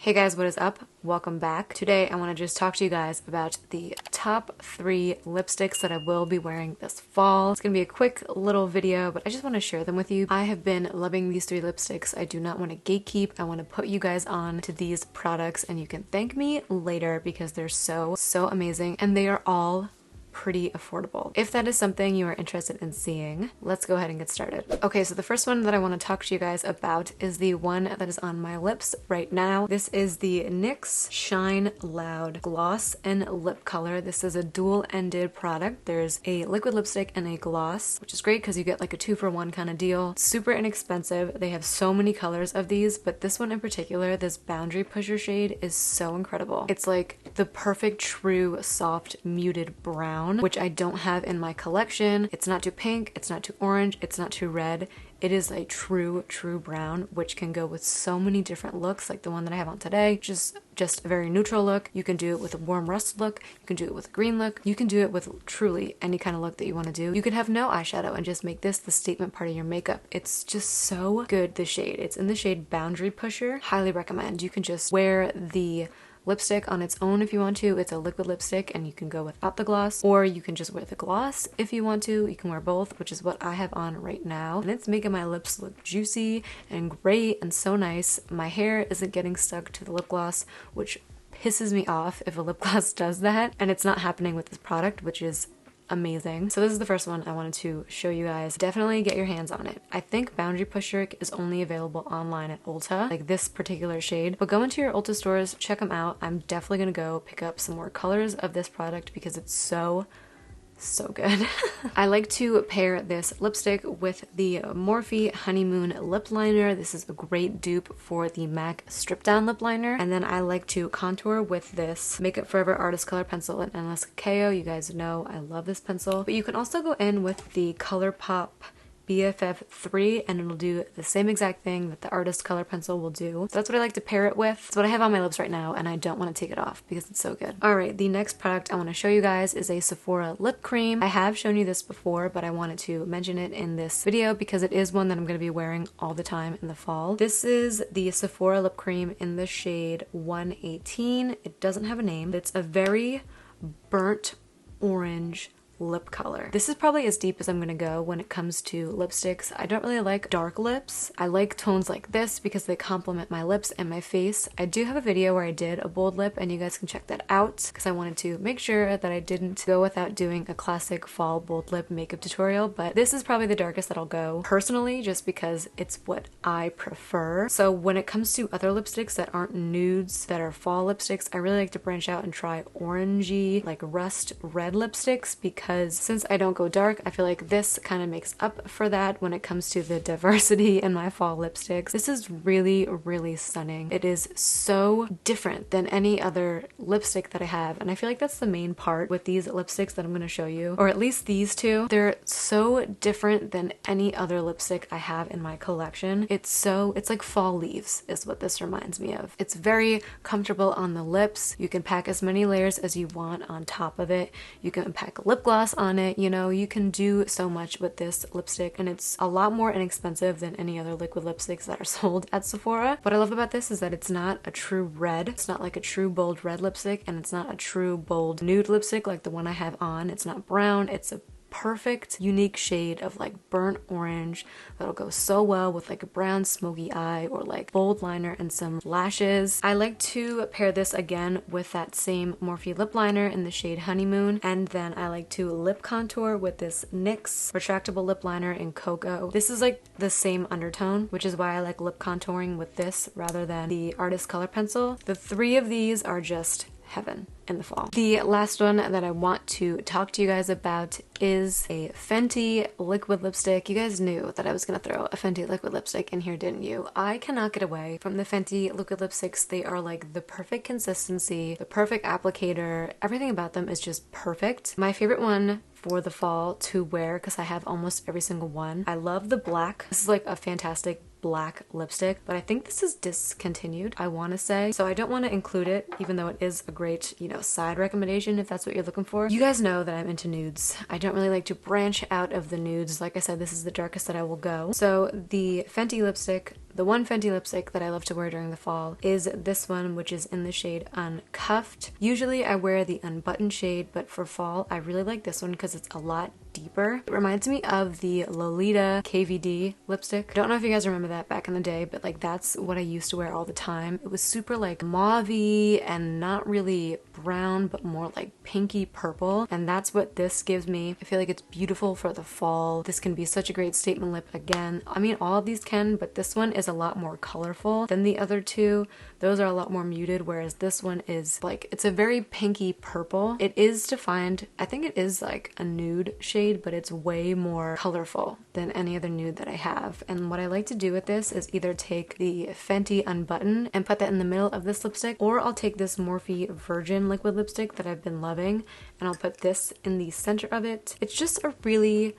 Hey guys, what is up? Welcome back. Today I want to just talk to you guys about the top 3 lipsticks that I will be wearing this fall. It's going to be a quick little video, but I just want to share them with you. I have been loving these 3 lipsticks. I do not want to gatekeep. I want to put you guys on to these products and you can thank me later because they're so amazing and they are all pretty affordable. If that is something you are interested in seeing, let's go ahead and get started. Okay, so the first one that I want to talk to you guys about is the one that is on my lips right now. This is the NYX Shine Loud Gloss and Lip Color. This is a dual-ended product. There's a liquid lipstick and a gloss, which is great because you get like a 2-for-1 kind of deal. Super inexpensive. They have so many colors of these, but this one in particular, this Boundary Pusher shade, is so incredible. It's like the perfect, true, soft, muted brown, which I don't have in my collection. It's not too pink, it's not too orange, it's not too red. It is a true brown, which can go with so many different looks, like the one that I have on today. Just a very neutral look. You can do it with a warm rust look. You can do it with a green look. You can do it with truly any kind of look that you want to do. You could have no eyeshadow and just make this the statement part of your makeup. It's just so good, the shade. It's in the shade Boundary Pusher. Highly recommend. You can just wear the lipstick on its own if you want to. It's a liquid lipstick and you can go without the gloss, or you can just wear the gloss if you want to. You can wear both, which is what I have on right now, and it's making my lips look juicy and great and so nice. My hair isn't getting stuck to the lip gloss, which pisses me off if a lip gloss does that, and it's not happening with this product, which is amazing. So this is the first one I wanted to show you guys. Definitely get your hands on it. I think Boundary Pusher is only available online at Ulta, like this particular shade, but go into your Ulta stores, check them out. I'm definitely gonna go pick up some more colors of this product because it's so good. I like to pair this lipstick with the Morphe Honeymoon lip liner. This is a great dupe for the MAC Strip Down lip liner. And then I like to contour with this Makeup Forever Artist Color Pencil in Endless Cacao. You guys know I love this pencil. But you can also go in with the ColourPop BFF3 and it'll do the same exact thing that the Artist Color Pencil will do. So that's what I like to pair it with. It's what I have on my lips right now and I don't want to take it off because it's so good. Alright, the next product I want to show you guys is a Sephora lip cream. I have shown you this before, but I wanted to mention it in this video because it is one that I'm going to be wearing all the time in the fall. This is the Sephora lip cream in the shade 118. It doesn't have a name. It's a very burnt orange lip color. This is probably as deep as I'm gonna go when it comes to lipsticks. I don't really like dark lips. I like tones like this because they complement my lips and my face. I do have a video where I did a bold lip and you guys can check that out because I wanted to make sure that I didn't go without doing a classic fall bold lip makeup tutorial, but this is probably the darkest that I'll go personally just because it's what I prefer. So when it comes to other lipsticks that aren't nudes, that are fall lipsticks, I really like to branch out and try orangey, like rust red lipsticks because since I don't go dark, I feel like this kind of makes up for that when it comes to the diversity in my fall lipsticks. This is really stunning. It is so different than any other lipstick that I have, and I feel like that's the main part with these lipsticks that I'm going to show you, or at least these two. They're so different than any other lipstick I have in my collection. It's like fall leaves is what this reminds me of. It's very comfortable on the lips. You can pack as many layers as you want on top of it. You can pack lip gloss on it, you know, you can do so much with this lipstick, and it's a lot more inexpensive than any other liquid lipsticks that are sold at Sephora. What I love about this is that it's not a true red. It's not like a true bold red lipstick, and it's not a true bold nude lipstick like the one I have on. It's not brown. It's a perfect unique shade of like burnt orange that'll go so well with like a brown smoky eye or like bold liner and some lashes. I like to pair this again with that same Morphe lip liner in the shade Honeymoon, and then I like to lip contour with this NYX retractable lip liner in Cocoa. This is like the same undertone, which is why I like lip contouring with this rather than the Artist Color Pencil. The 3 of these are just heaven in the fall. The last one that I want to talk to you guys about is a Fenty liquid lipstick. You guys knew that I was gonna throw a Fenty liquid lipstick in here, didn't you? I cannot get away from the Fenty liquid lipsticks. They are like the perfect consistency, the perfect applicator. Everything about them is just perfect. My favorite one for the fall to wear, because I have almost every single one. I love the black. This is like a fantastic black lipstick, but I think this is discontinued, I want to say. So I don't want to include it, even though it is a great, you know, side recommendation if that's what you're looking for. You guys know that I'm into nudes. I don't really like to branch out of the nudes. Like I said, this is the darkest that I will go. So the Fenty lipstick The one Fenty lipstick that I love to wear during the fall is this one, which is in the shade Uncuffed. Usually I wear the unbuttoned shade, but for fall I really like this one because it's a lot deeper. It reminds me of the Lolita KVD lipstick. I don't know if you guys remember that back in the day, but like that's what I used to wear all the time. It was super like mauve-y and not really brown, but more like pinky purple, and that's what this gives me. I feel like it's beautiful for the fall. This can be such a great statement lip again. I mean, all of these can, but this one is a lot more colorful than the other two. Those are a lot more muted, whereas this one is like, it's a very pinky purple. It is defined, I think it is like a nude shade, but it's way more colorful than any other nude that I have. And what I like to do with this is either take the Fenty Unbutton and put that in the middle of this lipstick, or I'll take this Morphe Virgin liquid lipstick that I've been loving and I'll put this in the center of it. It's just a really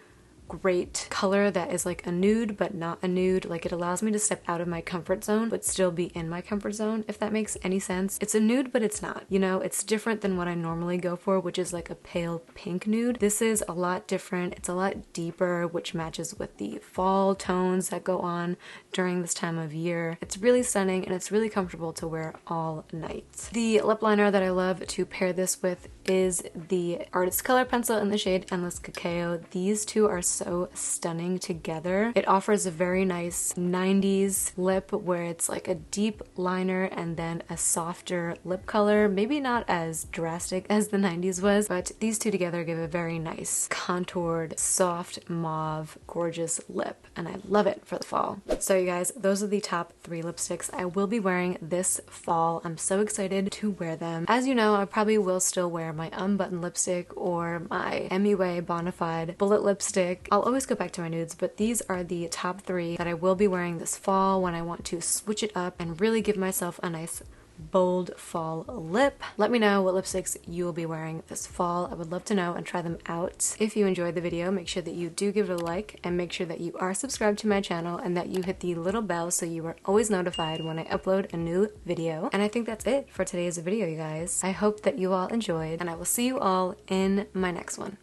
great color that is like a nude but not a nude. Like, it allows me to step out of my comfort zone but still be in my comfort zone, if that makes any sense. It's a nude but it's not, you know, it's different than what I normally go for, which is like a pale pink nude. This is a lot different. It's a lot deeper, which matches with the fall tones that go on during this time of year. It's really stunning and it's really comfortable to wear all night. The lip liner that I love to pair this with is the Artist Color Pencil in the shade Endless Cacao. These two are so stunning together. It offers a very nice 90s lip where it's like a deep liner and then a softer lip color. Maybe not as drastic as the 90s was, but these two together give a very nice contoured, soft mauve, gorgeous lip, and I love it for the fall. So you guys, those are the top 3 lipsticks I will be wearing this fall. I'm so excited to wear them. As you know, I probably will still wear my unbuttoned lipstick or my MUA Bonafide bullet lipstick. I'll always go back to my nudes, but these are the top 3 that I will be wearing this fall when I want to switch it up and really give myself a nice bold fall lip. Let me know what lipsticks you will be wearing this fall. I would love to know and try them out. If you enjoyed the video, make sure that you do give it a like and make sure that you are subscribed to my channel and that you hit the little bell so you are always notified when I upload a new video. And I think that's it for today's video, you guys. I hope that you all enjoyed and I will see you all in my next one.